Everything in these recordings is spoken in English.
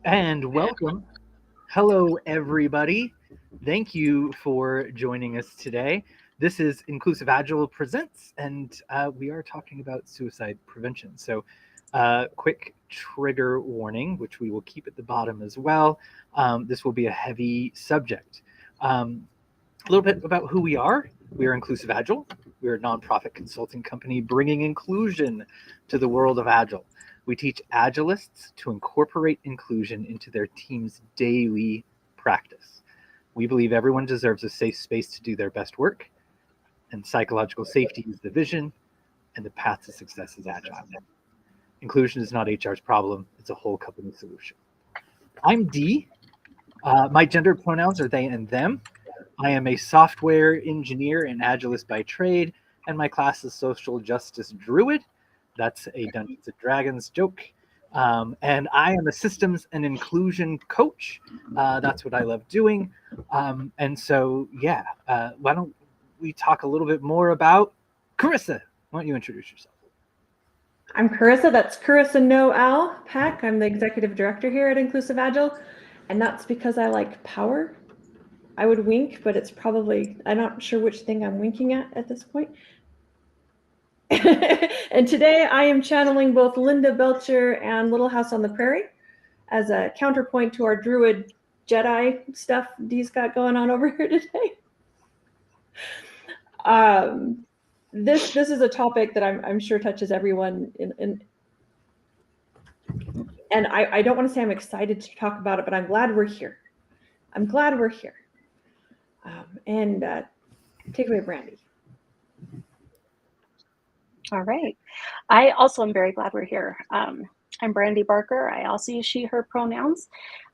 And welcome. Hello, everybody. Thank you for joining us today. This is Inclusive Agile Presents, and we are talking about suicide prevention. So, quick trigger warning, which we will keep at the bottom as well. This will be a heavy subject. A little bit about who we are. We are Inclusive Agile. We're a nonprofit consulting company bringing inclusion to the world of Agile. We teach Agilists to incorporate inclusion into their team's daily practice. We believe everyone deserves a safe space to do their best work, and psychological safety is the vision, and the path to success is Agile. Inclusion is not HR's problem, it's a whole company solution. I'm Dee. My gender pronouns are they and them. I am a software engineer and agilist by trade, and my class is social justice druid. That's a Dungeons and Dragons joke. And I am a systems and inclusion coach. That's what I love doing. Why don't we talk a little bit more about Carissa? Why don't you introduce yourself? I'm Carissa. That's Carissa No Al Pack. I'm the executive director here at Inclusive Agile, and that's because I like power. I would wink, but it's probably, I'm not sure which thing I'm winking at this point. And today I am channeling both Linda Belcher and Little House on the Prairie as a counterpoint to our Druid Jedi stuff Dee's got going on over here today. This is a topic that I'm sure touches everyone and I don't want to say I'm excited to talk about it, but I'm glad we're here. I'm glad we're here. Take away, Brandy. All right. I also am very glad we're here. I'm Brandy Barker. I also use she, her pronouns.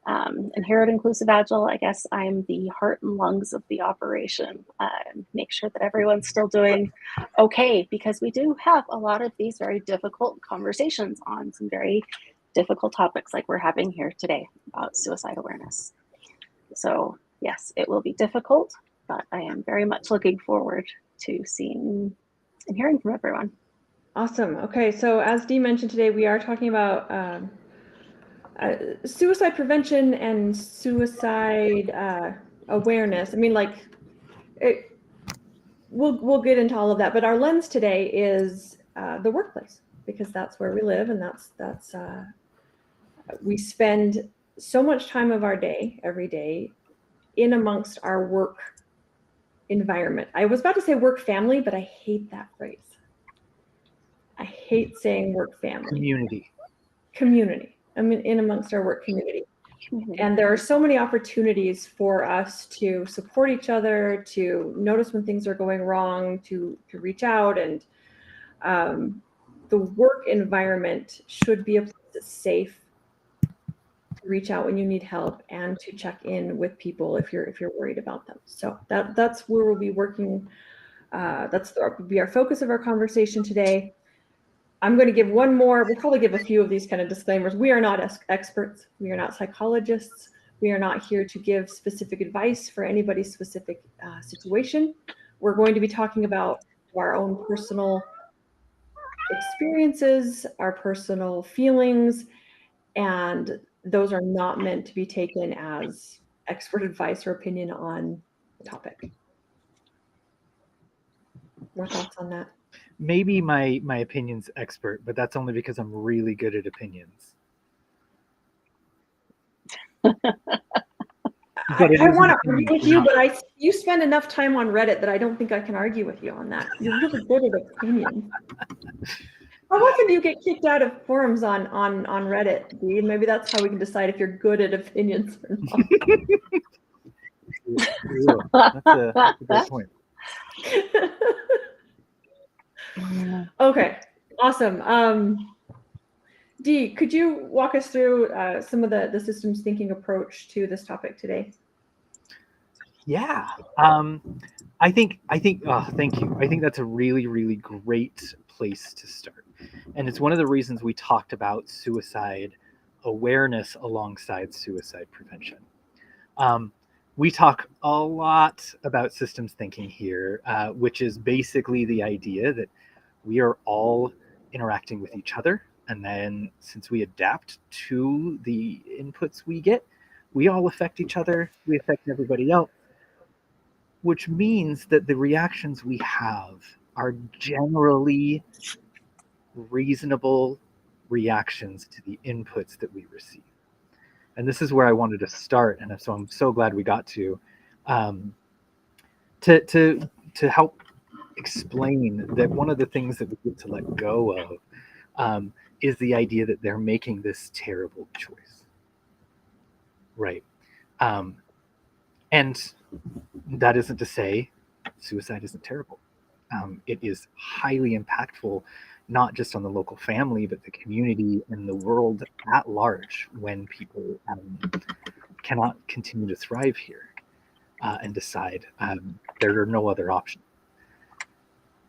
And here at Inclusive Agile, I guess I'm the heart and lungs of the operation. Make sure that everyone's still doing okay, because we do have a lot of these very difficult conversations on some very difficult topics like we're having here today about suicide awareness. So yes, it will be difficult, but I am very much looking forward to seeing and hearing from everyone. Awesome. Okay, so as Dee mentioned today, we are talking about suicide prevention and suicide awareness. I mean, we'll get into all of that, but our lens today is the workplace, because that's where we live, and that's we spend so much time of our day, every day, in amongst our work environment. I was about to say work family, but I hate that phrase. I hate saying work family. Community. I mean, in amongst our work community. And there are so many opportunities for us to support each other, to notice when things are going wrong, to reach out. And the work environment should be a place that's safe to reach out when you need help and to check in with people if you're worried about them. So that's where we'll be working. Will be our focus of our conversation today. I'm going to give one more. We'll probably give a few of these kind of disclaimers. We are not experts. We are not psychologists. We are not here to give specific advice for anybody's specific situation. We're going to be talking about our own personal experiences, our personal feelings, and those are not meant to be taken as expert advice or opinion on the topic. More thoughts on that? Maybe my opinion's expert, but that's only because I'm really good at opinions. I want to argue with you, but you spend enough time on Reddit that I don't think I can argue with you on that. You're really good at opinions. How often do you get kicked out of forums on Reddit, Dee? Maybe that's how we can decide if you're good at opinions or not. That's a good point. Okay, awesome. Dee, could you walk us through some of the systems thinking approach to this topic today? Yeah, I think. Thank you. I think that's a really, really great place to start, and it's one of the reasons we talked about suicide awareness alongside suicide prevention. We talk a lot about systems thinking here, which is basically the idea that we are all interacting with each other And then since we adapt to the inputs we get, we all affect each other, we affect everybody else, which means that the reactions we have are generally reasonable reactions to the inputs that we receive. And this is where I wanted to start, and so I'm so glad we got um, to help explain that one of the things that we get to let go of um, is the idea that they're making this terrible choice, right? Um, and that isn't to say suicide isn't terrible. It is highly impactful, not just on the local family, but the community and the world at large when people cannot continue to thrive here and decide there are no other options.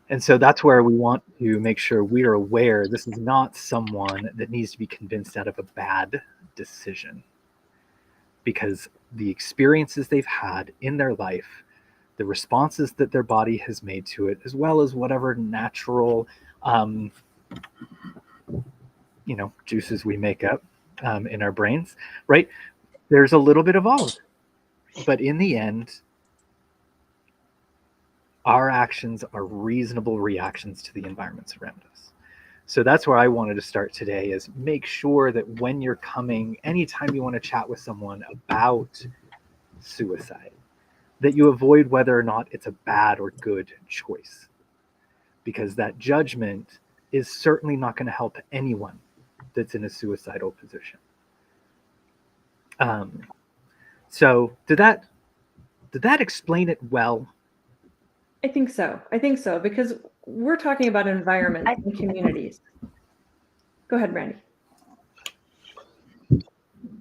And so that's where we want to make sure we are aware this is not someone that needs to be convinced out of a bad decision, because the experiences they've had in their life, the responses that their body has made to it, as well as whatever natural, um, juices we make up in our brains, right? There's a little bit of all of it. But in the end, our actions are reasonable reactions to the environments around us. So that's where I wanted to start today, is make sure that when you're coming, anytime you want to chat with someone about suicide, that you avoid whether or not it's a bad or good choice, because that judgment is certainly not going to help anyone that's in a suicidal position. Um, so did that explain it well? I think so. I think so, because we're talking about environments and communities. Go ahead, Randy.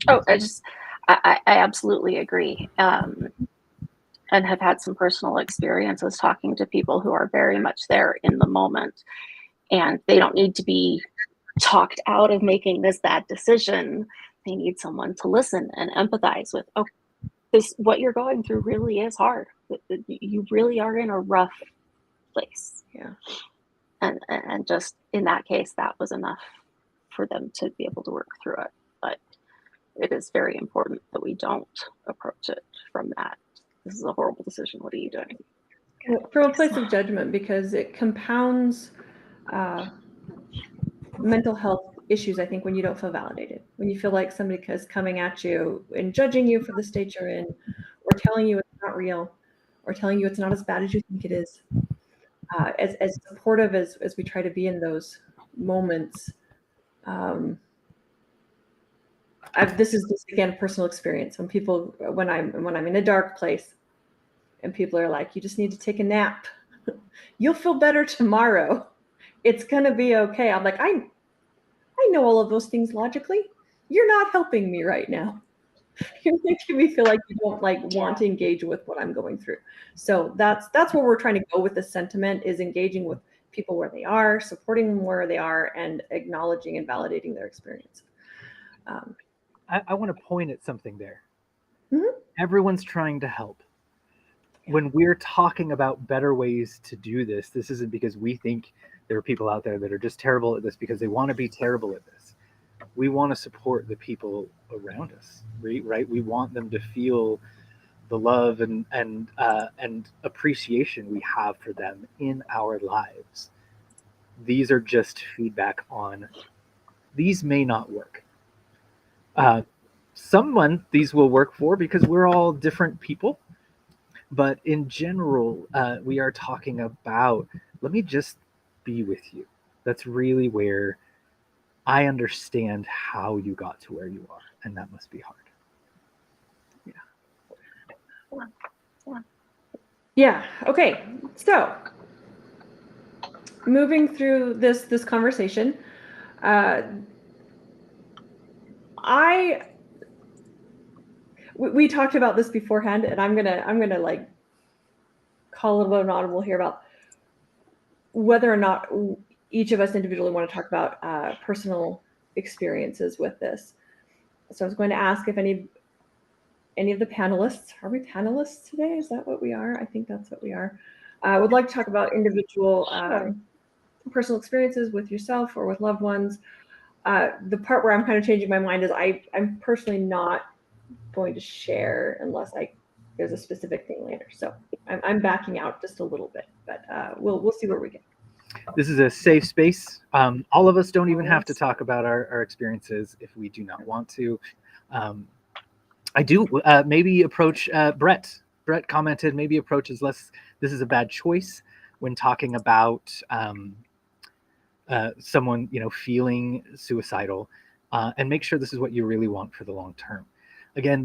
Oh, I absolutely agree. And have had some personal experiences talking to people who are very much there in the moment, and they don't need to be talked out of making this bad decision. They need someone to listen and empathize with. Oh, what you're going through really is hard. You really are in a rough place. Yeah. And just in that case, that was enough for them to be able to work through it. But it is very important that we don't approach it from that. This is a horrible decision. What are you doing? From a place of judgment, because it compounds mental health issues, I think, when you don't feel validated, when you feel like somebody is coming at you and judging you for the state you're in, or telling you it's not real, or telling you it's not as bad as you think it is. As supportive as we try to be in those moments, this is just, again, personal experience. When I'm in a dark place and people are like, you just need to take a nap, you'll feel better tomorrow, it's gonna be okay. I'm like, I know all of those things logically. You're not helping me right now. You're making me feel like you don't want to engage with what I'm going through. So that's where we're trying to go with this sentiment, is engaging with people where they are, supporting them where they are, and acknowledging and validating their experience. I want to point at something there. Mhm. Everyone's trying to help. When we're talking about better ways to do this isn't because we think there are people out there that are just terrible at this because they want to be terrible at this. We want to support the people around us, right? We want them to feel the love and appreciation we have for them in our lives. These are just feedback on these may not work. Uh, Someone these will work for because we're all different people. But in general, we are talking about let me just be with you. That's really where I understand how you got to where you are, and that must be hard. Yeah. Okay. So moving through this conversation, we talked about this beforehand, and I'm gonna like call a little bit of an audible here about whether or not each of us individually want to talk about personal experiences with this. So I was going to ask if any of the panelists, are we panelists today? Is that what we are? I think that's what we are. Would like to talk about individual personal experiences with yourself or with loved ones, The part where I'm kind of changing my mind is I'm personally not going to share unless there's a specific thing later. So I'm backing out just a little bit, but we'll see where we get. This is a safe space. All of us don't even have to talk about our experiences if we do not want to. I do maybe approach Brett. Brett commented maybe approach is less. This is a bad choice when talking about someone feeling suicidal, and make sure this is what you really want for the long term. Again,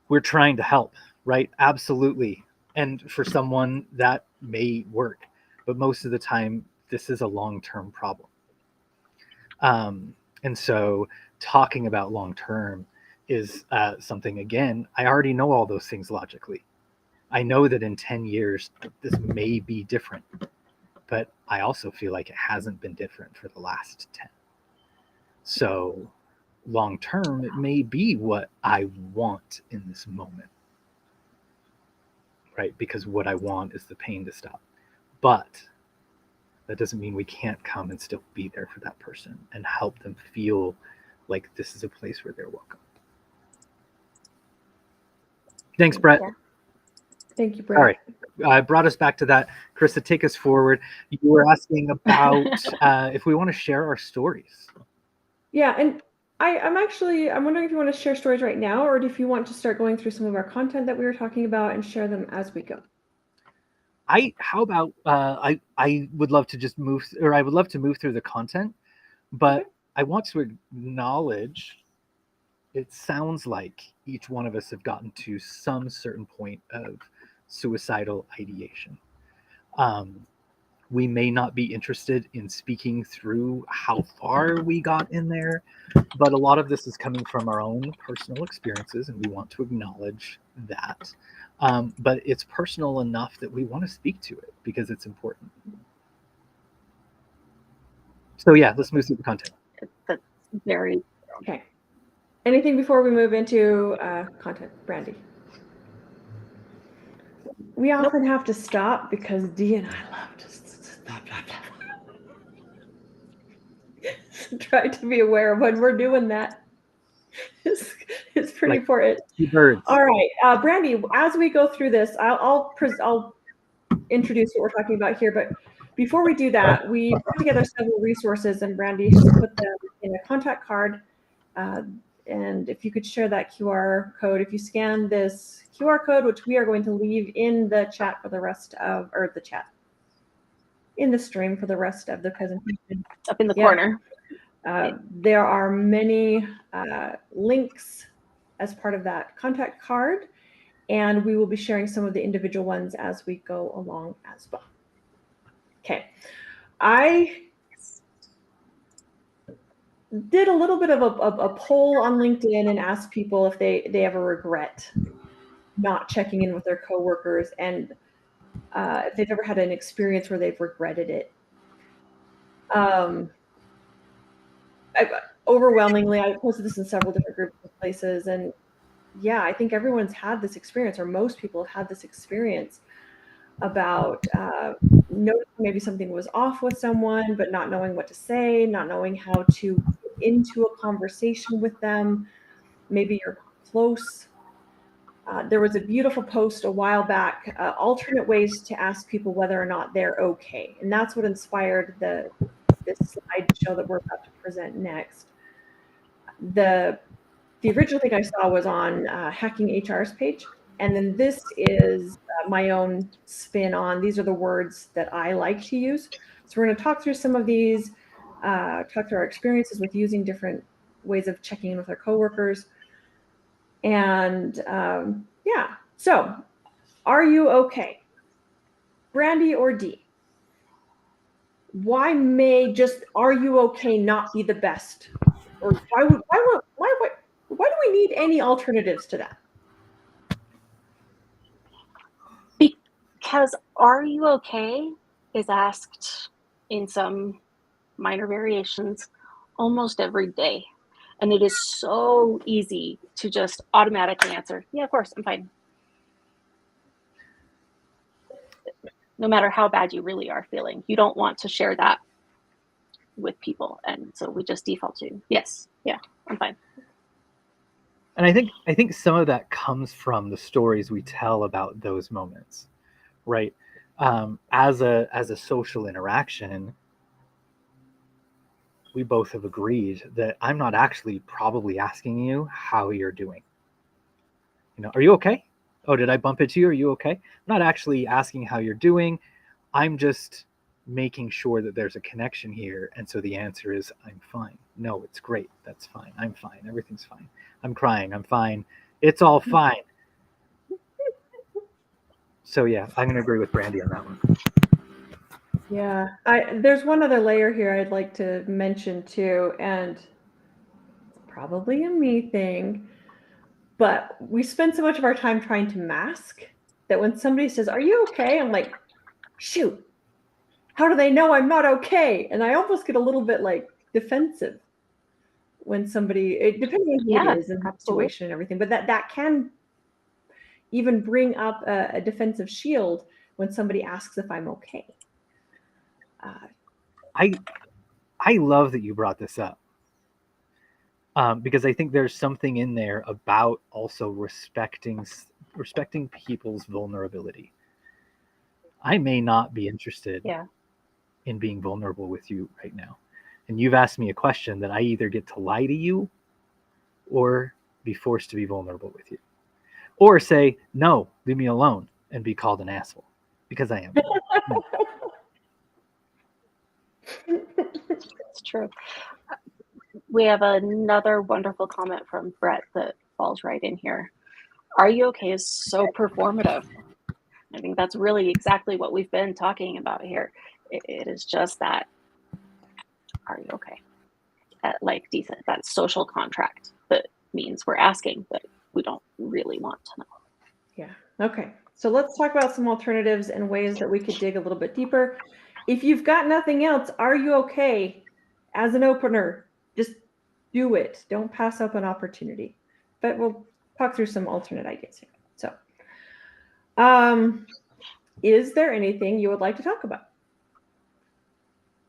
we're trying to help, right? Absolutely. And for someone that may work, but most of the time, this is a long-term problem. And so talking about long-term is something, again, I already know all those things logically. I know that in 10 years, this may be different, but I also feel like it hasn't been different for the last 10. So long term, it may be what I want in this moment, right? Because what I want is the pain to stop. But that doesn't mean we can't come and still be there for that person and help them feel like this is a place where they're welcome. Thanks, Brett. Yeah. Thank you, Brett. All right. I brought us back to that. Krista, take us forward. You were asking about if we want to share our stories. Yeah, and I'm wondering if you want to share stories right now, or if you want to start going through some of our content that we were talking about and share them as we go. I would love to just move, or I would love to move through the content, but I want to acknowledge it sounds like each one of us have gotten to some certain point of suicidal ideation. We may not be interested in speaking through how far we got in there, but a lot of this is coming from our own personal experiences, and we want to acknowledge that. But it's personal enough that we want to speak to it because it's important. So yeah, let's move through the content. That's very okay. Anything before we move into content, Brandy? We often have to stop because Dee and I love to stop. Try to be aware of when we're doing that. It's pretty important. Birds. All right, Brandy. As we go through this, I'll introduce what we're talking about here. But before we do that, we put together several resources, and Brandy has put them in a contact card. And if you could share that QR code, if you scan this QR code, which we are going to leave in the chat for the rest of, or the chat in the stream for the rest of the presentation. Up in the corner. There are many links as part of that contact card, and we will be sharing some of the individual ones as we go along as well. Okay, I did a little bit of a poll on LinkedIn and asked people if they ever regret not checking in with their coworkers, and if they've ever had an experience where they've regretted it. Overwhelmingly, I posted this in several different groups of places, and yeah, I think everyone's had this experience, or most people have had this experience about noticing maybe something was off with someone, but not knowing what to say, not knowing how to get into a conversation with them. Maybe you're close. There was a beautiful post a while back, alternate ways to ask people whether or not they're okay. And that's what inspired this slideshow that we're about to present next. The original thing I saw was on Hacking HR's page. And then this is my own spin on, these are the words that I like to use. So we're going to talk through some of these, talk through our experiences with using different ways of checking in with our coworkers. And yeah, so are you okay? Brandy or Dee? Why may just "are you okay" not be the best? Or why do we need any alternatives to that? Because "are you okay" is asked in some minor variations almost every day. And it is so easy to just automatically answer, yeah, of course, I'm fine. No matter how bad you really are feeling. You don't want to share that with people, and so we just default to yes, yeah, I'm fine. And I think some of that comes from the stories we tell about those moments, right? As a social interaction, we both have agreed that I'm not actually probably asking you how you're doing. You know, are you okay? Oh, did I bump into you? Are you okay? I'm not actually asking how you're doing. I'm just making sure that there's a connection here. And so the answer is, I'm fine. No, it's great. That's fine. I'm fine. Everything's fine. I'm crying. I'm fine. It's all fine. So yeah, I'm going to agree with Brandy on that one. Yeah, there's one other layer here I'd like to mention too, and it's probably a me thing, but we spend so much of our time trying to mask that when somebody says, "Are you okay?" I'm like, "Shoot, how do they know I'm not okay?" And I almost get a little bit like defensive when somebody, depending on who Yeah, it is and the absolutely. situation and everything, but that can even bring up a defensive shield when somebody asks if I'm okay. I I love that you brought this up, because I think there's something in there about also respecting people's vulnerability. I may not be interested Yeah. in being vulnerable with you right now, and you've asked me a question that I either get to lie to you or be forced to be vulnerable with you, or say no, leave me alone, and be called an asshole because I am. It's true. We have another wonderful comment from Brett that falls right in here. Are you okay is so performative. I think that's really exactly what we've been talking about here. It is just that, are you okay? Like decent, that social contract that means we're asking, but we don't really want to know. Yeah. Okay. So let's talk about some alternatives and ways that we could dig a little bit deeper. If you've got nothing else, are you okay as an opener? Just do it. Don't pass up an opportunity. But we'll talk through some alternate ideas here. So, is there anything you would like to talk about?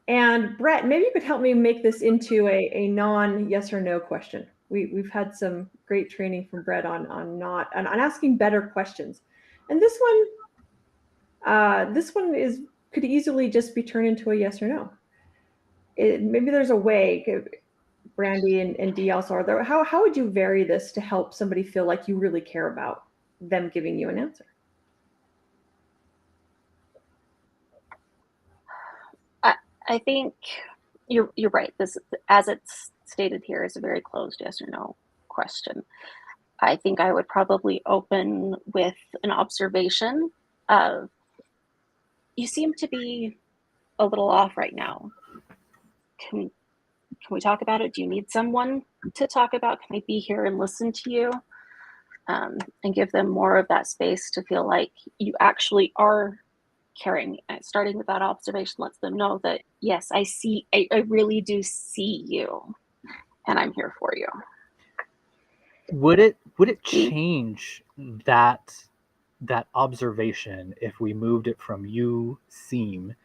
And Brett, maybe you could help me make this into a non yes or no question. We've had some great training from Brett on asking better questions. And this one is could easily just be turned into a yes or no. Maybe there's a way, Brandy and Dee also are there. How would you vary this to help somebody feel like you really care about them giving you an answer? I think you're right. This, as it's stated here, is a very closed yes or no question. I think I would probably open with an observation of, you seem to be a little off right now. Can we talk about it? Do you need someone to talk about? Can I be here and listen to you? And give them more of that space to feel like you actually are caring. Starting with that observation lets them know that, yes, I really do see you, and I'm here for you. Would it change that observation if we moved it from you seem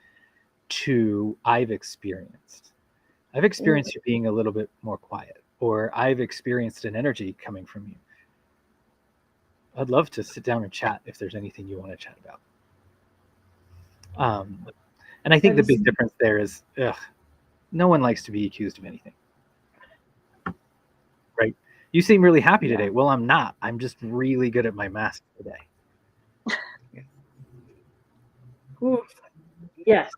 to I've experienced you being a little bit more quiet, or I've experienced an energy coming from you? I'd love to sit down and chat if there's anything you want to chat about. And I think the big difference there is, no one likes to be accused of anything, right? You seem really happy today. Well, I'm not. I'm just really good at my mask today. Oof. Yes.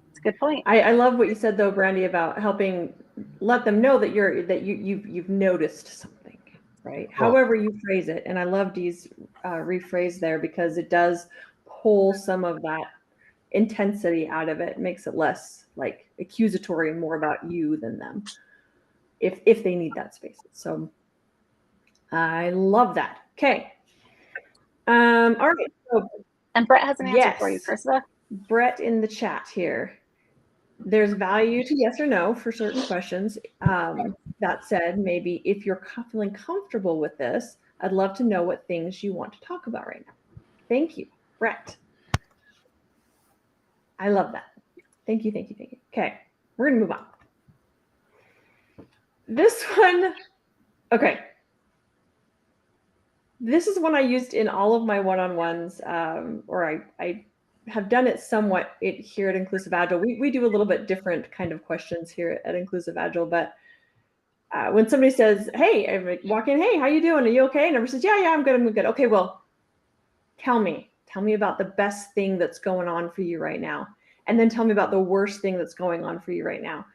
That's a good point. I love what you said though, Brandy, about helping let them know that you've noticed something, right? Well, However you phrase it, and I love Dee's rephrase there because it does pull some of that intensity out of it, makes it less like accusatory and more about you than them, if they need that space. So I love that. Okay. All right. So, And Brett has an answer yes, for you, Krista. Brett in the chat here. There's value to yes or no for certain questions. That said, maybe if you're feeling comfortable with this, I'd love to know what things you want to talk about right now. Thank you, Brett. I love that. Thank you. Okay, we're going to move on. This one, okay. This is one I used in all of my one-on-ones, or I have done it somewhat here at Inclusive Agile. We do a little bit different kind of questions here at Inclusive Agile, but when somebody says, "Hey," I walk in, "Hey, how you doing? Are you okay?" And everyone says, "Yeah, I'm good. I'm good." Okay, well, tell me about the best thing that's going on for you right now, and then tell me about the worst thing that's going on for you right now.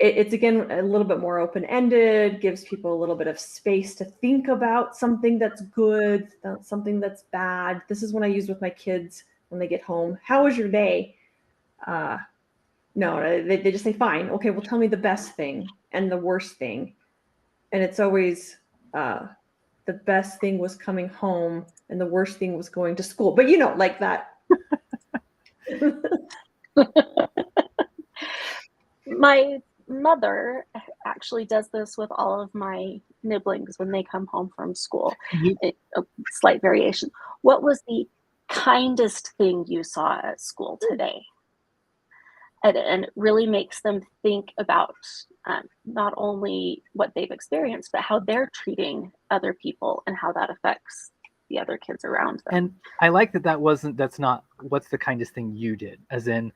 It's again a little bit more open-ended, gives people a little bit of space to think about something that's good, something that's bad. This is what I use with my kids when they get home. How was your day? No, they just say, fine. Okay, well, tell me the best thing and the worst thing. And it's always the best thing was coming home and the worst thing was going to school. But like that. My mother actually does this with all of my nibblings when they come home from school. A slight variation. What was the kindest thing you saw at school today? And it really makes them think about not only what they've experienced, but how they're treating other people and how that affects the other kids around them. And I like that's not what's the kindest thing you did, as in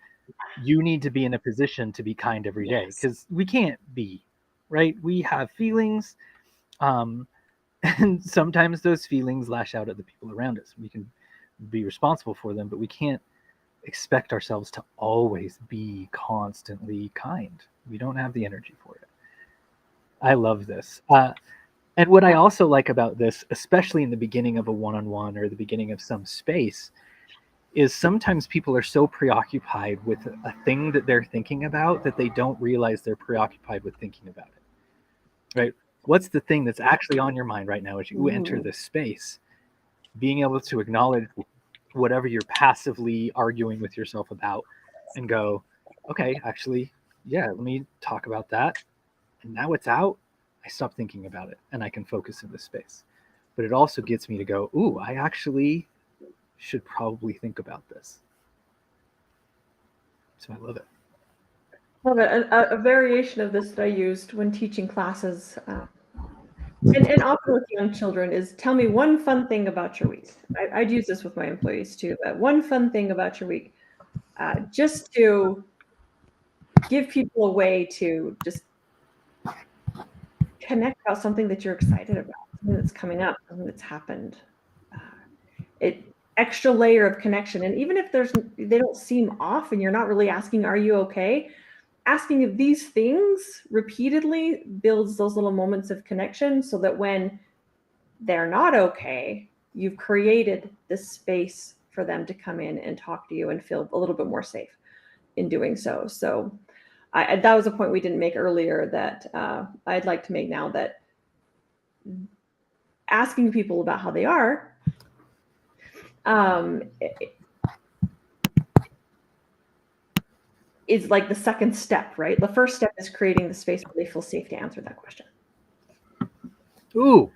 you need to be in a position to be kind every day, because we can't be, right? We have feelings, and sometimes those feelings lash out at the people around us. We can be responsible for them, but we can't expect ourselves to always be constantly kind. We don't have the energy for it. I love this. And what I also like about this, especially in the beginning of a one-on-one or the beginning of some space, is sometimes people are so preoccupied with a thing that they're thinking about that they don't realize they're preoccupied with thinking about it, right? What's the thing that's actually on your mind right now as you enter this space? Being able to acknowledge whatever you're passively arguing with yourself about and go, okay, actually, yeah, let me talk about that. And now it's out. I stop thinking about it and I can focus in this space. But it also gets me to go, ooh, I actually should probably think about this. So I love it. Love it. A variation of this that I used when teaching classes, and often with young children, is tell me one fun thing about your week. I'd use this with my employees too, but one fun thing about your week, just to give people a way to just connect about something that you're excited about, something that's coming up, something that's happened. Extra layer of connection. And even if they don't seem off and you're not really asking, are you okay? Asking these things repeatedly builds those little moments of connection so that when they're not okay, you've created this space for them to come in and talk to you and feel a little bit more safe in doing so. So that was a point we didn't make earlier that I'd like to make now, that asking people about how they are is like the second step, right? The first step is creating the space where they feel safe to answer that question. Ooh,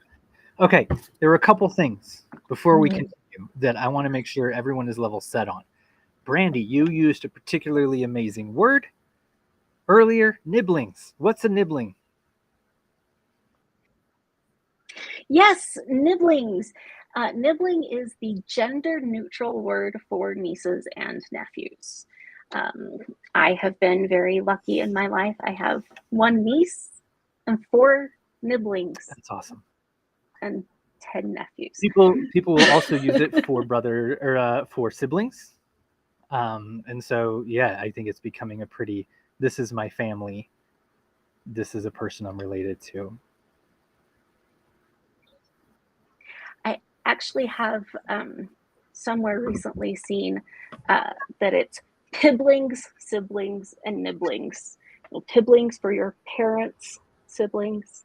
okay. There are a couple things before we continue that I want to make sure everyone is level set on. Brandy, you used a particularly amazing word earlier, nibblings. What's a nibbling? Yes, nibblings. Nibbling is the gender-neutral word for nieces and nephews. I have been very lucky in my life. I have one niece and 4 nibblings. That's awesome. And 10 nephews. People will also use it for brother or for siblings. And so, yeah, I think it's becoming a pretty, this is my family. This is a person I'm related to. I actually have somewhere recently seen that it's piblings, siblings, and nibblings. Well, piblings for your parents' siblings,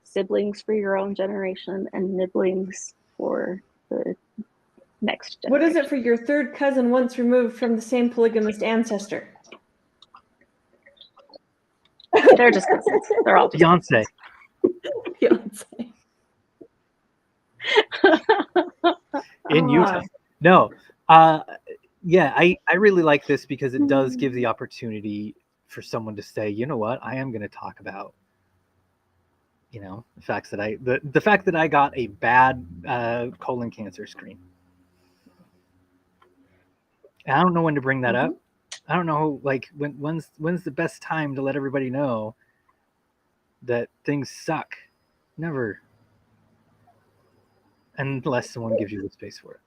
siblings for your own generation, and nibblings for the next generation. What is it for your third cousin once removed from the same polygamist ancestor? They're just cousins. They're all just Beyonce. Beyonce. In Utah. No. Yeah, I really like this because it does give the opportunity for someone to say, you know what, I am going to talk about You know, the fact that I got a bad colon cancer screen. And I don't know when to bring that up. I don't know, like when's the best time to let everybody know that things suck. Never, unless someone gives you the space for it.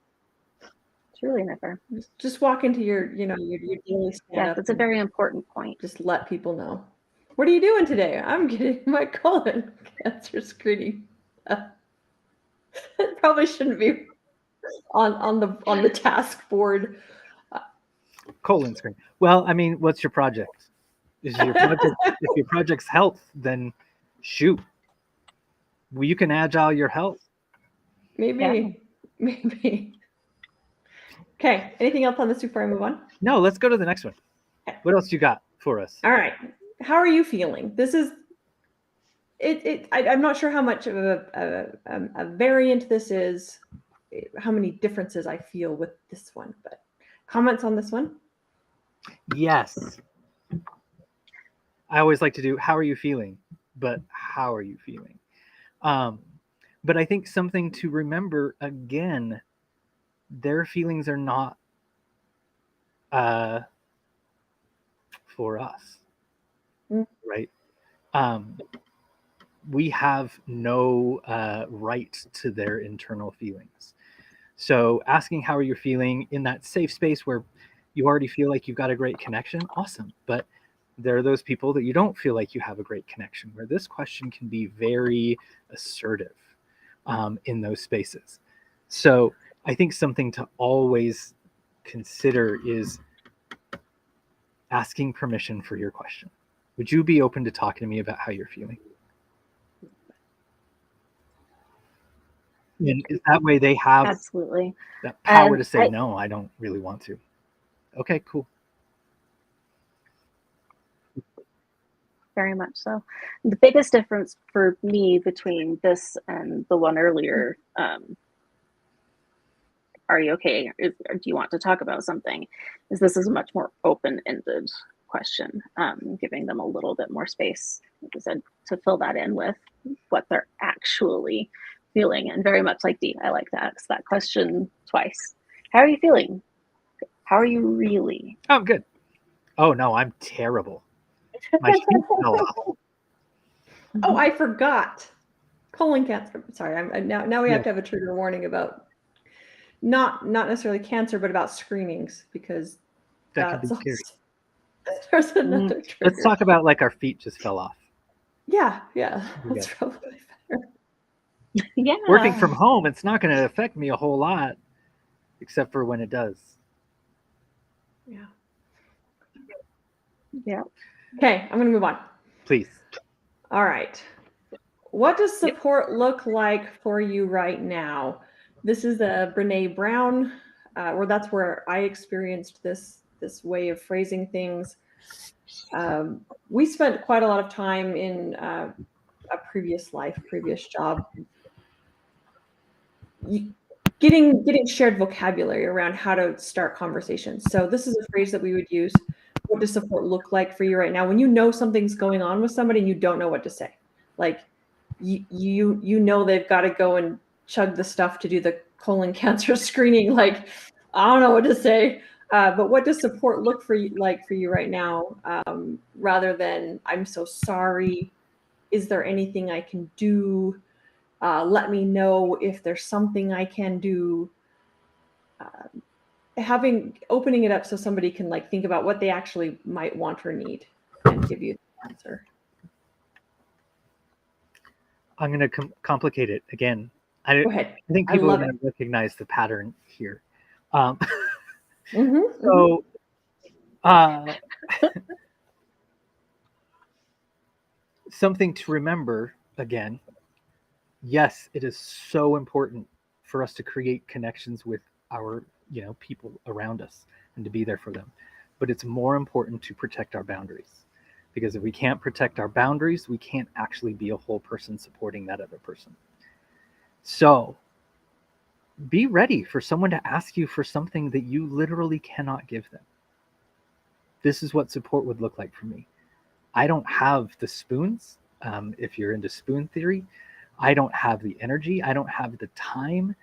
Truly never. Just walk into your, you know, your daily stand Yes, up. it's a very important point. Just let people know. What are you doing today? I'm getting my colon cancer screening. It probably shouldn't be on the task board. Colon screen. Well, I mean, what's your project? Is your project if your project's health, then shoot. Well, you can agile your health. Maybe. Okay. Anything else on this before I move on? No, let's go to the next one. What else you got for us? All right. How are you feeling? This is it. I'm not sure how much of a variant this is, how many differences I feel with this one, but comments on this one? Yes. I always like to do how are you feeling? But how are you feeling? But I think something to remember again, their feelings are not for us. Right? We have no right to their internal feelings. So asking how are you feeling in that safe space where you already feel like you've got a great connection, awesome. But there are those people that you don't feel like you have a great connection, where this question can be very assertive in those spaces. So I think something to always consider is asking permission for your question. Would you be open to talking to me about how you're feeling? And that way they have Absolutely that power And to say, no, I don't really want to. Okay, cool. Very much so. The biggest difference for me between this and the one earlier, are you okay? Or do you want to talk about something? Is this is a much more open-ended question, giving them a little bit more space, like I said, to fill that in with what they're actually feeling. And very much like Dee, I like to ask that question twice. How are you feeling? How are you really? Oh, good. Oh, no, I'm terrible. My sheet fell off. Oh, I forgot. Colon cancer. Sorry, now we have to have a trigger warning about not necessarily cancer, but about screenings, because That could that's be scary. also, there's another trigger. Let's talk about like our feet just fell off. Yeah, that's probably better. Yeah. Working from home, it's not going to affect me a whole lot, except for when it does. Yeah. Yeah. Okay, I'm going to move on. Please. All right. What does support look like for you right now? This is a Brene Brown, or that's where I experienced this way of phrasing things. We spent quite a lot of time in a previous job, getting shared vocabulary around how to start conversations. So this is a phrase that we would use. What does support look like for you right now? When you know something's going on with somebody and you don't know what to say, like you know they've got to go and chug the stuff to do the colon cancer screening. Like, I don't know what to say. But what does support look for you right now? Rather than I'm so sorry. Is there anything I can do? Let me know if there's something I can do. Opening it up so somebody can like think about what they actually might want or need and give you the answer. I'm going to complicate it again. Go ahead. I think people are going to recognize the pattern here. So, something to remember again. Yes, it is so important for us to create connections with our, people around us and to be there for them. But it's more important to protect our boundaries, because if we can't protect our boundaries, we can't actually be a whole person supporting that other person. So be ready for someone to ask you for something that you literally cannot give them. This is what support would look like for me. I don't have the spoons. if you're into spoon theory, I don't have the energy, I don't have the time,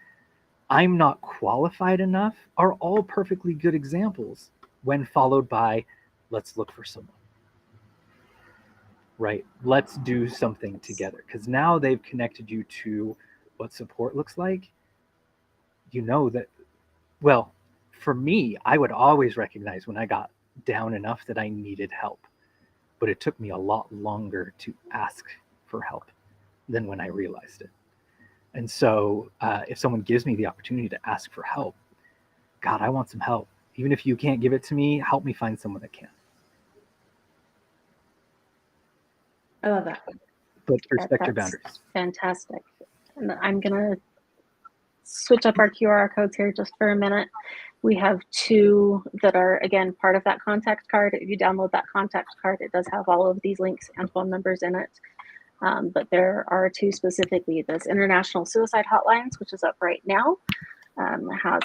I'm not qualified enough, are all perfectly good examples when followed by let's look for someone. Right? Let's do something together. Because now they've connected you to what support looks like. You know that, well, for me, I would always recognize when I got down enough that I needed help. But it took me a lot longer to ask for help than when I realized it. And so, if someone gives me the opportunity to ask for help, God, I want some help. Even if you can't give it to me, help me find someone that can. I love that. But respect your That's boundaries. fantastic. And I'm going to switch up our QR codes here just for a minute. We have two that are, again, part of that contact card. If you download that contact card, it does have all of these links and phone numbers in it. But there are two specifically. This International Suicide Hotlines, which is up right now,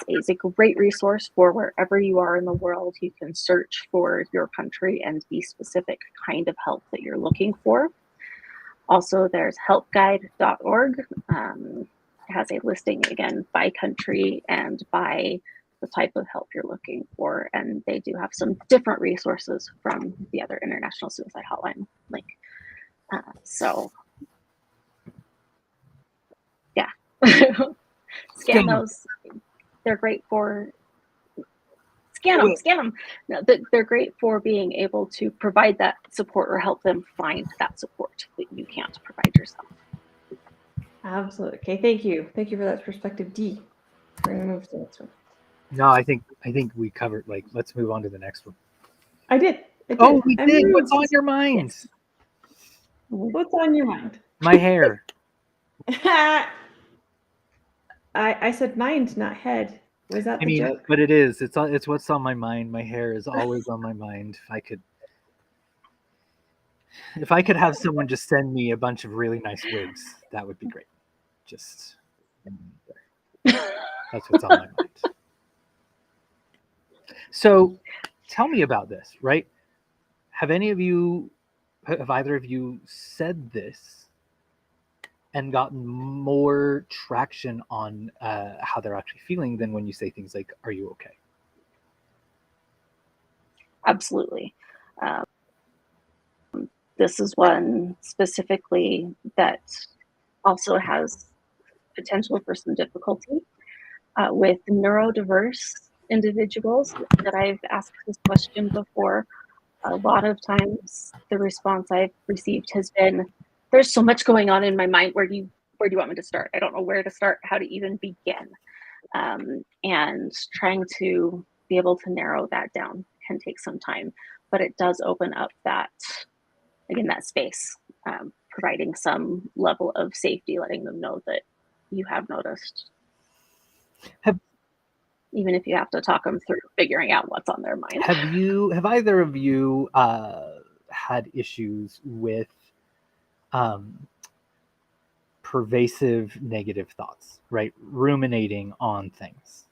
is a great resource for wherever you are in the world. You can search for your country and the specific kind of help that you're looking for. Also, there's helpguide.org. It has a listing, again, by country and by the type of help you're looking for. And they do have some different resources from the other International Suicide Hotline link. So, yeah. Scan those. They're great for... Scan them. No, they're great for being able to provide that support or help them find that support that you can't provide yourself. Absolutely. Okay, thank you. Thank you for that perspective, Dee. We're gonna move to the next one. No, I think we covered, like, let's move on to the next one. I did. Oh, we did. What's on your mind? Yes. What's on your mind? My hair. I said mind, not head. Was that the joke? But it is. It's what's on my mind. My hair is always on my mind. If I could have someone just send me a bunch of really nice wigs, that would be great. Just that's what's on my mind. So, tell me about this, right? Have either of you said this and gotten more traction on how they're actually feeling than when you say things like, "Are you okay?" Absolutely. This is one specifically that also has potential for some difficulty with neurodiverse individuals that I've asked this question before. A lot of times the response I've received has been, there's so much going on in my mind. Where do you want me to start? I don't know where to start, how to even begin. And trying to be able to narrow that down can take some time, but it does open up that space, providing some level of safety, letting them know that you have noticed. Even if you have to talk them through figuring out what's on their mind. Have either of you had issues with pervasive negative thoughts, right? Ruminating on things.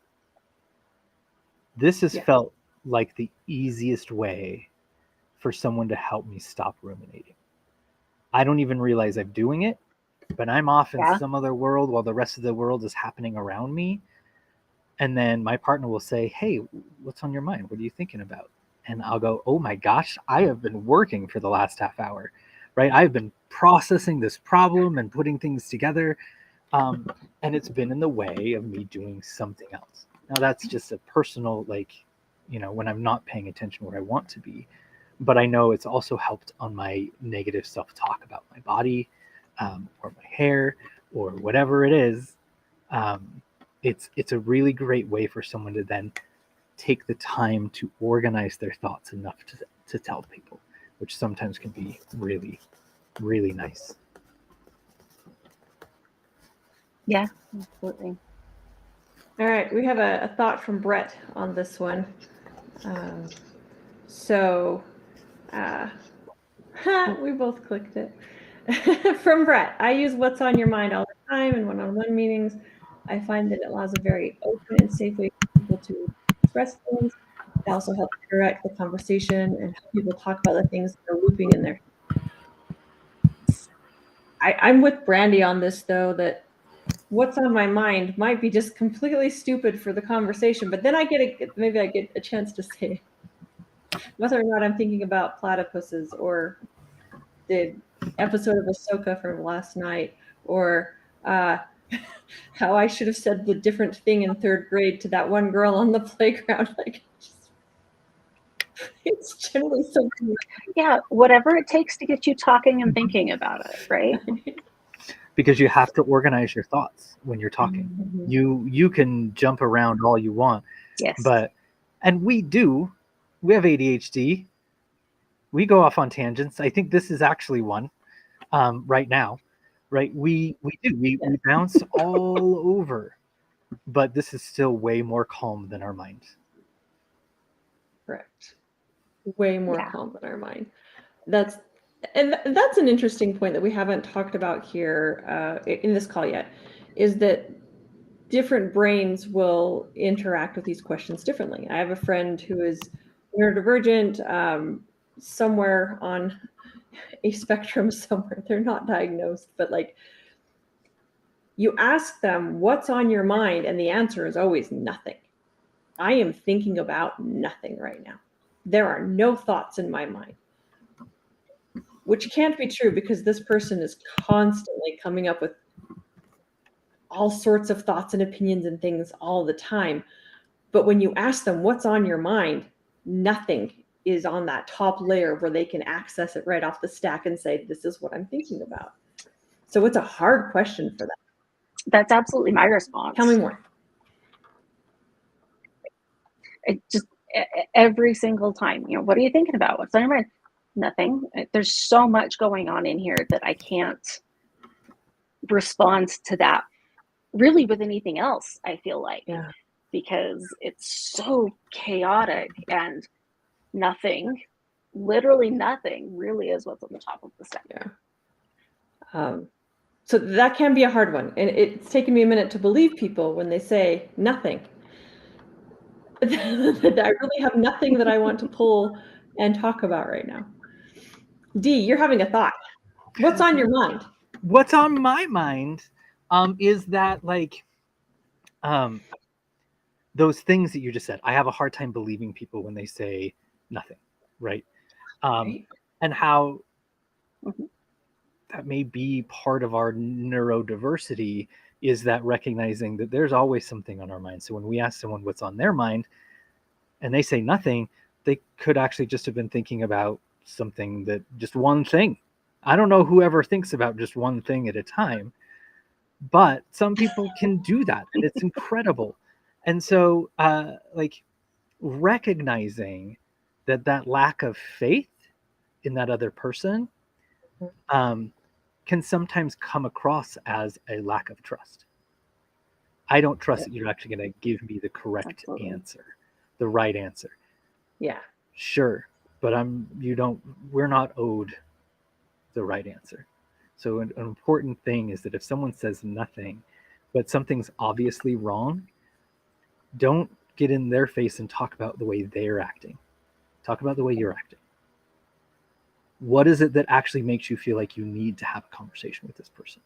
This has felt like the easiest way for someone to help me stop ruminating. I don't even realize I'm doing it, but I'm off in some other world while the rest of the world is happening around me. And then my partner will say, "Hey, what's on your mind? What are you thinking about?" And I'll go, "Oh my gosh, I have been working for the last half hour, right? I've been processing this problem and putting things together. And it's been in the way of me doing something else." Now that's just a personal, when I'm not paying attention where I want to be. But I know it's also helped on my negative self-talk about my body, or my hair, or whatever it is. It's a really great way for someone to then take the time to organize their thoughts enough to tell people, which sometimes can be really, really nice. Yeah, absolutely. All right, we have a thought from Brett on this one. We both clicked it. From Brett, I use what's on your mind all the time in one-on-one meetings. I find that it allows a very open and safe way for people to express things. It also helps direct the conversation and help people talk about the things that are looping in their head. I'm with Brandy on this, though, that what's on my mind might be just completely stupid for the conversation, but then maybe I get a chance to say whether or not I'm thinking about platypuses or the episode of Ahsoka from last night, or how I should have said the different thing in third grade to that one girl on the playground. Like, it's generally something. Yeah, whatever it takes to get you talking and thinking about it, right? Because you have to organize your thoughts when you're talking. Mm-hmm. You can jump around all you want, Yes. and we have ADHD. We go off on tangents. I think this is actually one right now, right? We bounce all over, but this is still way more calm than our mind. Correct. Way more Yeah. calm than our mind. That's an interesting point that we haven't talked about here in this call yet, is that different brains will interact with these questions differently. I have a friend who is neurodivergent, somewhere on a spectrum somewhere. They're not diagnosed, but like, you ask them what's on your mind, and the answer is always nothing. I am thinking about nothing right now. There are no thoughts in my mind. Which can't be true, because this person is constantly coming up with all sorts of thoughts and opinions and things all the time. But when you ask them what's on your mind, nothing is on that top layer where they can access it right off the stack and say, this is what I'm thinking about. So it's a hard question for them. That's absolutely my response. Tell me more. It just every single time, what are you thinking about? What's on your mind? Nothing. There's so much going on in here that I can't respond to that really with anything else, I feel like. Yeah. Because it's so chaotic, and nothing, literally nothing, really is what's on the top of the stack. Yeah. So that can be a hard one. And it's taken me a minute to believe people when they say nothing. I really have nothing that I want to pull and talk about right now. D, you're having a thought. What's on your mind? What's on my mind is that, like, those things that you just said. I have a hard time believing people when they say nothing, right? Right. And how that may be part of our neurodiversity, is that recognizing that there's always something on our mind. So when we ask someone what's on their mind and they say nothing, they could actually just have been thinking about something, that just one thing. I don't know whoever thinks about just one thing at a time, but some people can do that, and it's incredible. And so like, recognizing that lack of faith in that other person can sometimes come across as a lack of trust. I don't trust that you're actually going to give me the correct answer, the right answer. Yeah. Sure, but we're not owed the right answer. So an important thing is that if someone says nothing, but something's obviously wrong, don't get in their face and talk about the way they're acting. Talk about the way you're acting. What is it that actually makes you feel like you need to have a conversation with this person?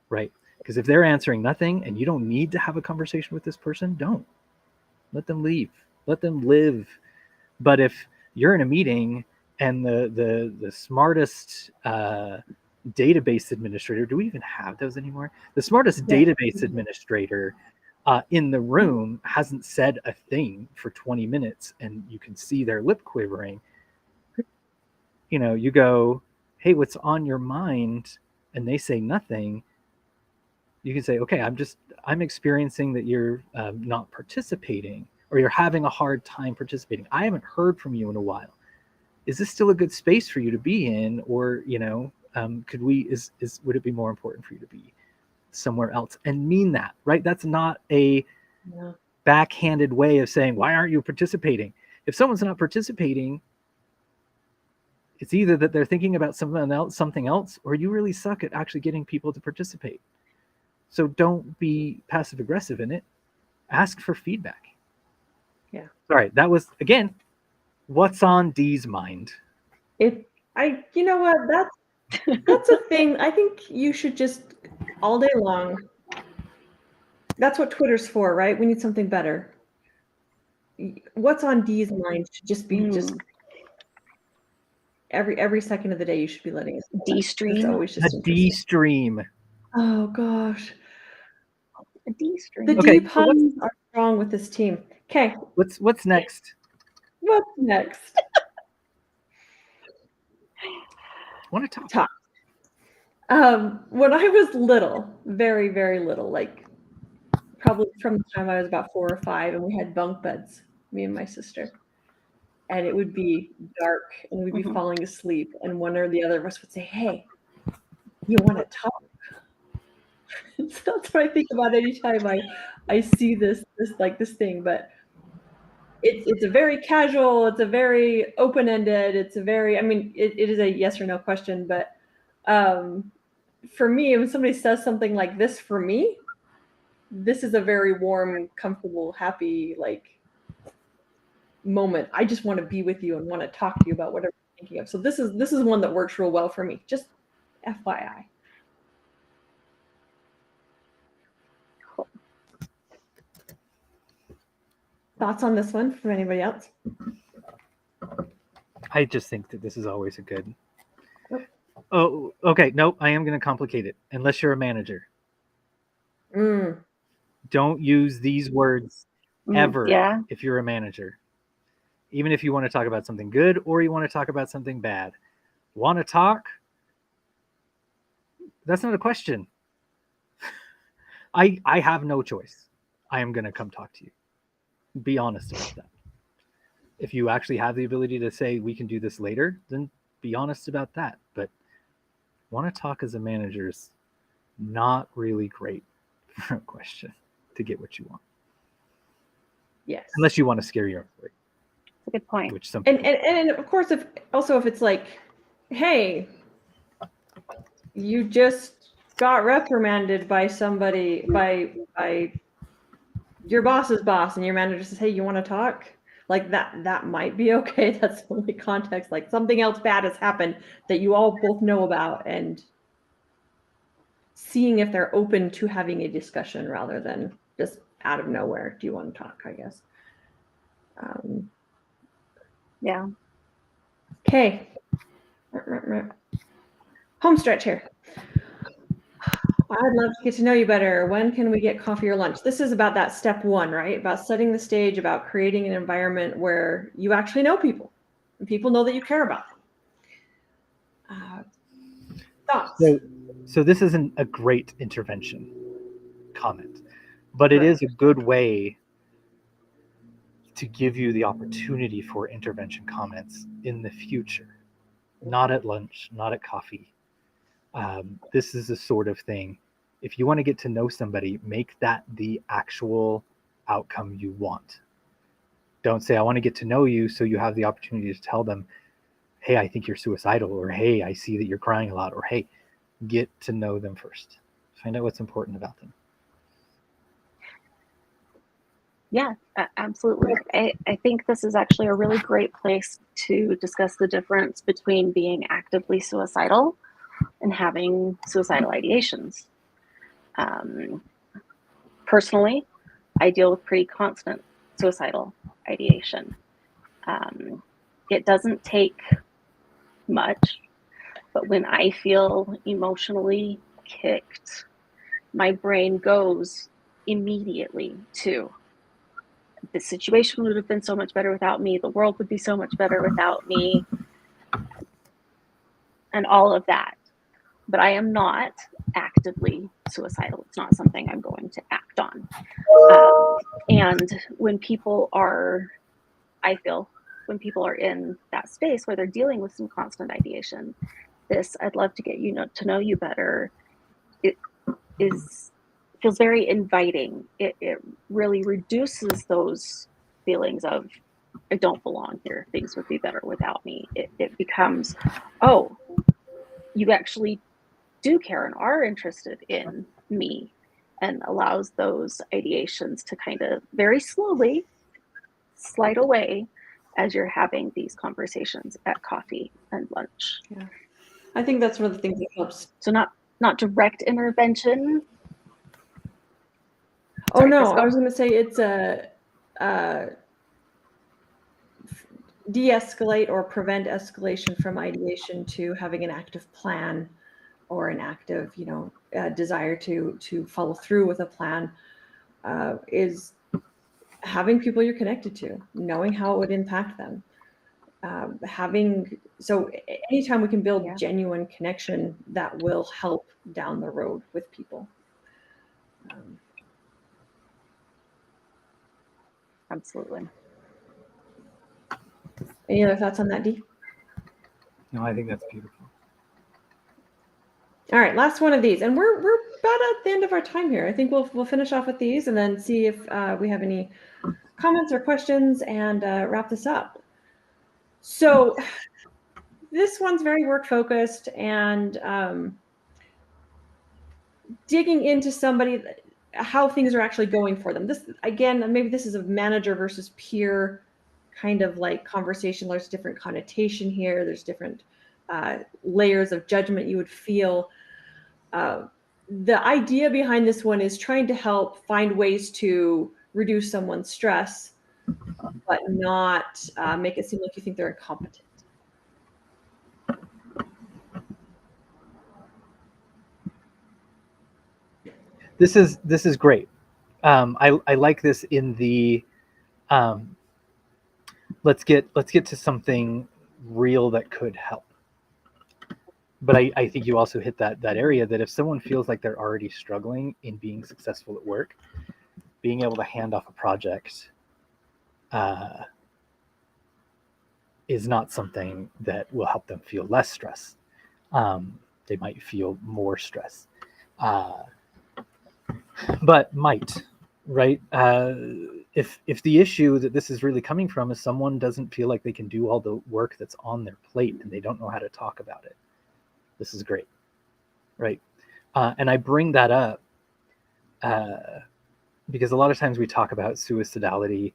Right? Because if they're answering nothing and you don't need to have a conversation with this person, don't. Let them leave. Let them live. But if you're in a meeting and the smartest database administrator, do we even have those anymore? The smartest database administrator in the room hasn't said a thing for 20 minutes, and you can see their lip quivering. You go, hey, what's on your mind? And they say nothing. You can say, okay, I'm experiencing that you're not participating, or you're having a hard time participating. I haven't heard from you in a while. Is this still a good space for you to be in? Or, would it be more important for you to be somewhere else? And mean that, right? That's not a backhanded way of saying, why aren't you participating? If someone's not participating, it's either that they're thinking about something else, or you really suck at actually getting people to participate. So don't be passive aggressive in it. Ask for feedback. Yeah. Sorry, that was, again, what's on Dee's mind. You know what? That's a thing. I think you should just all day long. That's what Twitter's for, right? We need something better. What's on Dee's mind should just be just every second of the day. You should be letting it. D It's stream. always A just D interesting. stream. Oh gosh, A D stream. the Okay, D so puns are strong with this team. Okay, what's next? what's next? Want to talk? Talk. When I was little, very, very little, like probably from the time I was about 4 or 5, and we had bunk beds, me and my sister. And it would be dark and we'd be falling asleep, and one or the other of us would say, "Hey, you want to talk?" So that's what I think about anytime I see this thing. But it's a very casual, it's a very open-ended, it's a very, I mean, it is a yes or no question. But for me, when somebody says something like this, for me, this is a very warm, comfortable, happy, like, moment. I just want to be with you and want to talk to you about whatever you're thinking of. So this is one that works real well for me. Just FYI. Cool. Thoughts on this one from anybody else? I just think that this is always a good. Oh, okay. No, I am going to complicate it. Unless you're a manager, don't use these words ever. Yeah. If you're a manager, even if you want to talk about something good or you want to talk about something bad, want to talk? That's not a question. I have no choice. I am going to come talk to you. Be honest about that. If you actually have the ability to say we can do this later, then be honest about that. But want to talk as a manager is not really great for a question to get what you want. Yes. Unless you want to scare your employee. That's a good point. Which some and of course, if it's like, hey, you just got reprimanded by somebody, by your boss's boss, and your manager says, "Hey, you want to talk?" Like that might be okay. That's the only context. Like something else bad has happened that you all both know about, and seeing if they're open to having a discussion rather than just out of nowhere, "Do you want to talk?" I guess. Yeah. Okay. Home stretch here. I'd love to get to know you better. When can we get coffee or lunch? This is about that step 1, right? About setting the stage, about creating an environment where you actually know people and people know that you care about them. Thoughts? So this isn't a great intervention comment, but it is a good way to give you the opportunity for intervention comments in the future. Not at lunch, not at coffee. This is the sort of thing. If you want to get to know somebody, make that the actual outcome you want. Don't say, I want to get to know you, so you have the opportunity to tell them, hey, I think you're suicidal, or hey, I see that you're crying a lot, or hey, get to know them first. Find out what's important about them. Yeah, absolutely. I think this is actually a really great place to discuss the difference between being actively suicidal and having suicidal ideations. Personally, I deal with pretty constant suicidal ideation. It doesn't take much, but when I feel emotionally kicked, my brain goes immediately to, the situation would have been so much better without me, the world would be so much better without me, and all of that. But I am not actively suicidal. It's not something I'm going to act on. And when people are, I feel, when people are in that space where they're dealing with some constant ideation, this "I'd love to get to know you better," it feels very inviting. It really reduces those feelings of, I don't belong here, things would be better without me. It becomes, oh, you actually do care and are interested in me, and allows those ideations to kind of very slowly slide away as you're having these conversations at coffee and lunch. Yeah. I think that's one of the things that helps. So not direct intervention. Oh Sorry, no, Chris, go. I was going to say it's a de-escalate or prevent escalation from ideation to having an active plan or an active, desire to follow through with a plan, is having people you're connected to, knowing how it would impact them. Anytime we can build Yeah. genuine connection, that will help down the road with people. Absolutely. Any other thoughts on that, Dee? No, I think that's beautiful. All right, last one of these, and we're about at the end of our time here. I think we'll finish off with these and then see if we have any comments or questions and wrap this up. So this one's very work focused and digging into somebody, how things are actually going for them. This, again, maybe this is a manager versus peer kind of like conversation. There's different connotation here. There's different layers of judgment you would feel. The idea behind this one is trying to help find ways to reduce someone's stress, but not make it seem like you think they're incompetent. This is great. I like this in the let's get to something real that could help. But I think you also hit that area that if someone feels like they're already struggling in being successful at work, being able to hand off a project is not something that will help them feel less stress. They might feel more stress, but might, right? If the issue that this is really coming from is someone doesn't feel like they can do all the work that's on their plate and they don't know how to talk about it, this is great, right? And I bring that up because a lot of times we talk about suicidality.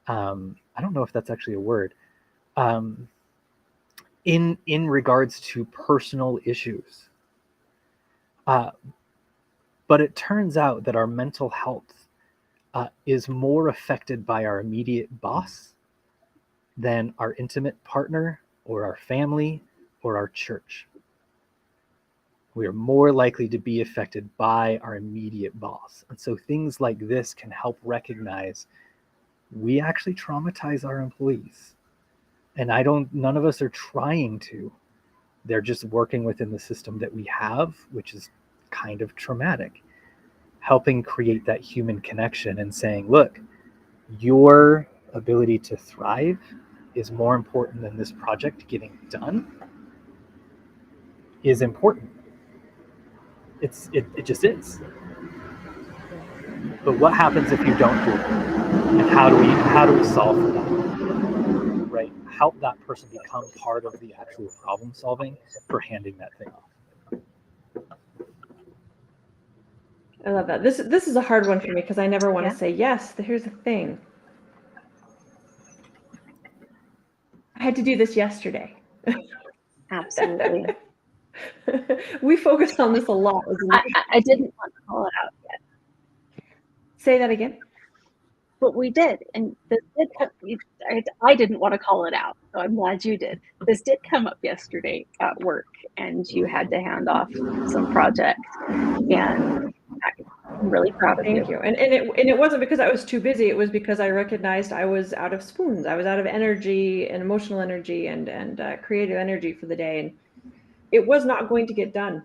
I don't know if that's actually a word. In regards to personal issues. But it turns out that our mental health is more affected by our immediate boss than our intimate partner or our family or our church. We are more likely to be affected by our immediate boss. And so things like this can help recognize we actually traumatize our employees. And none of us are trying to. They're just working within the system that we have, which is kind of traumatic. Helping create that human connection and saying, look, your ability to thrive is more important than this project getting done is important. It just is. But what happens if you don't do it? And how do we solve for that? Right? Help that person become part of the actual problem solving for handing that thing off. I love that. This is a hard one for me because I never want to say yes. Here's the thing. I had to do this yesterday. Absolutely. We focused on this a lot. I didn't want to call it out yet. Say that again. But we did, and this did come, I didn't want to call it out, so I'm glad you did. This did come up yesterday at work, and you had to hand off some project, and I'm really proud of you. Thank you. And it wasn't because I was too busy. It was because I recognized I was out of spoons. I was out of energy and emotional energy and creative energy for the day, and it was not going to get done.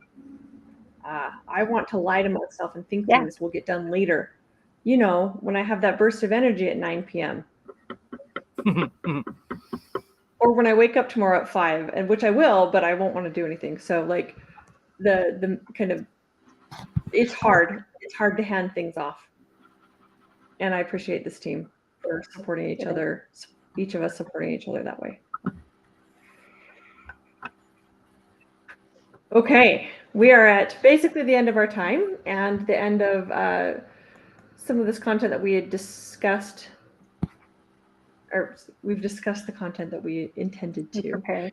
I want to lie to myself and think things will get done later. When I have that burst of energy at 9 p.m. or when I wake up tomorrow at 5, and which I will, but I won't want to do anything. So like the kind of, it's hard. It's hard to hand things off. And I appreciate this team for supporting each other, each of us supporting each other that way. Okay, we are at basically the end of our time and the end of some of this content that we had discussed, or we've discussed the content that we intended to. Prepared.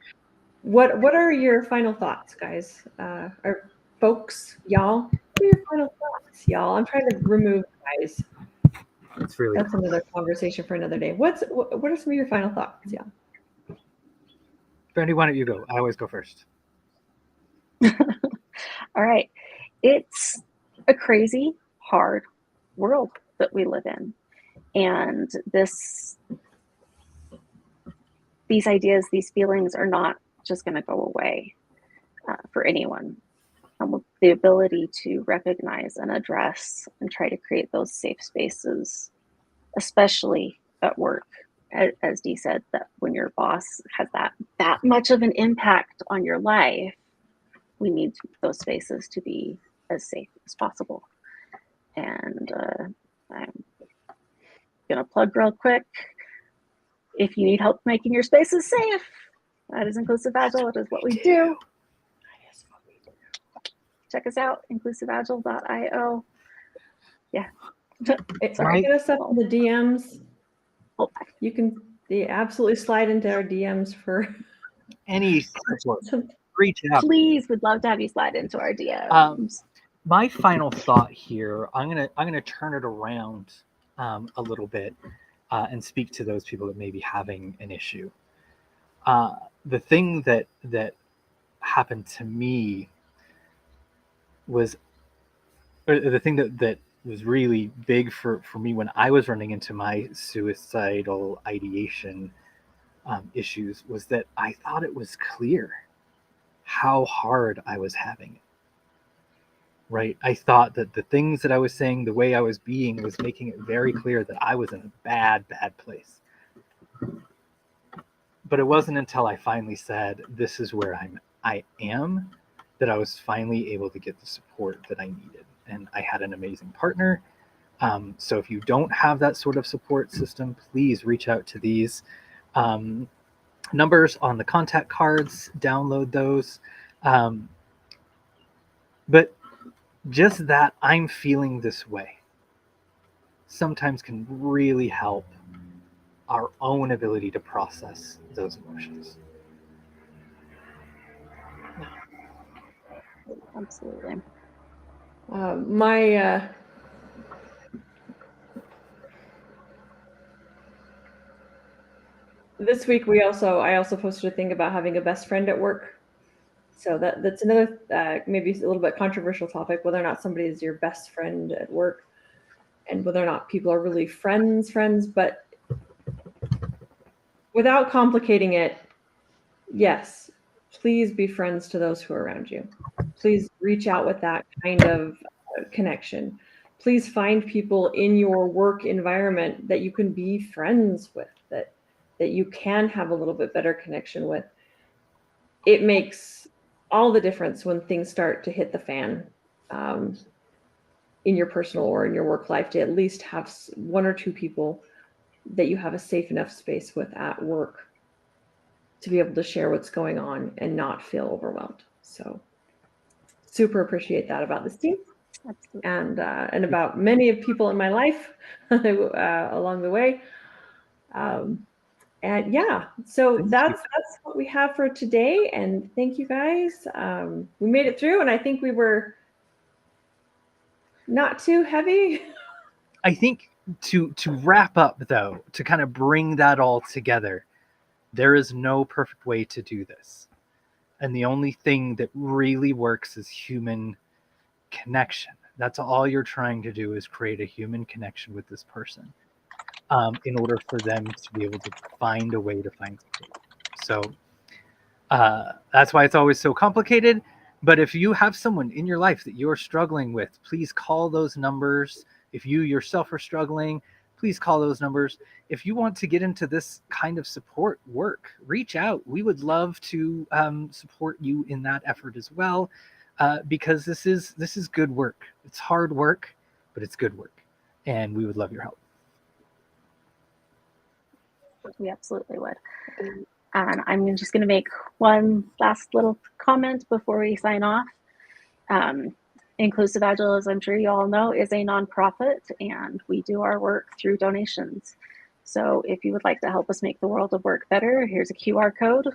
What are your final thoughts, guys? Or folks, y'all? What are your final thoughts, y'all? I'm trying to remove guys. It's really That's another conversation for another day. What are some of your final thoughts, y'all? Brandy, why don't you go? I always go first. All right. It's a crazy, hard world that we live in. And these ideas, these feelings are not just going to go away for anyone. The ability to recognize and address and try to create those safe spaces, especially at work, as Dee said, that when your boss has that much of an impact on your life, we need those spaces to be as safe as possible. And I'm gonna plug real quick. If you need help making your spaces safe, that is Inclusive Agile. It is what we do. Check us out, inclusiveagile.io. Yeah. Sorry, hit us up in the DMs. You can absolutely slide into our DMs for any support. Reach out. Please, would love to have you slide into our DMs. My final thought here, I'm gonna turn it around a little bit and speak to those people that may be having an issue. The thing that happened to me was, or the thing that was really big for me when I was running into my suicidal ideation issues was that I thought it was clear how hard I was having it. Right? I thought that the things that I was saying, the way I was being, was making it very clear that I was in a bad place. But it wasn't until I finally said, this is where I am, that I was finally able to get the support that I needed. And I had an amazing partner. So if you don't have that sort of support system, please reach out to these numbers on the contact cards, download those. But just that I'm feeling this way sometimes can really help our own ability to process those emotions. Absolutely. This week I also posted a thing about having a best friend at work. So that's another maybe a little bit controversial topic, whether or not somebody is your best friend at work and whether or not people are really friends, but without complicating it, yes, please be friends to those who are around you. Please reach out with that kind of connection. Please find people in your work environment that you can be friends with, that you can have a little bit better connection with. It makes all the difference when things start to hit the fan in your personal or in your work life, to at least have one or two people that you have a safe enough space with at work to be able to share what's going on and not feel overwhelmed. So super appreciate that about this team. Absolutely. And about many of people in my life along the way. And yeah, so that's what we have for today. And thank you guys. We made it through, and I think we were not too heavy. I think to wrap up, though, to kind of bring that all together, there is no perfect way to do this. And the only thing that really works is human connection. That's all you're trying to do, is create a human connection with this person in order for them to be able to find a way to find support. So that's why it's always so complicated. But if you have someone in your life that you're struggling with, please call those numbers. If you yourself are struggling, please call those numbers. If you want to get into this kind of support work, reach out. We would love to support you in that effort as well, because this is good work. It's hard work, but it's good work, and we would love your help. We absolutely would. And I'm just going to make one last little comment before we sign off. Inclusive Agile, as I'm sure you all know, is a nonprofit, and we do our work through donations. So if you would like to help us make the world of work better, here's a QR code.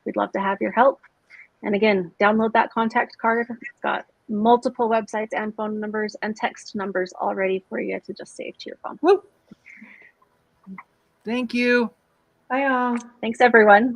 We'd love to have your help. And again, download that contact card. It's got multiple websites and phone numbers and text numbers all ready for you to just save to your phone. Woo! Thank you. Bye, all. Thanks, everyone.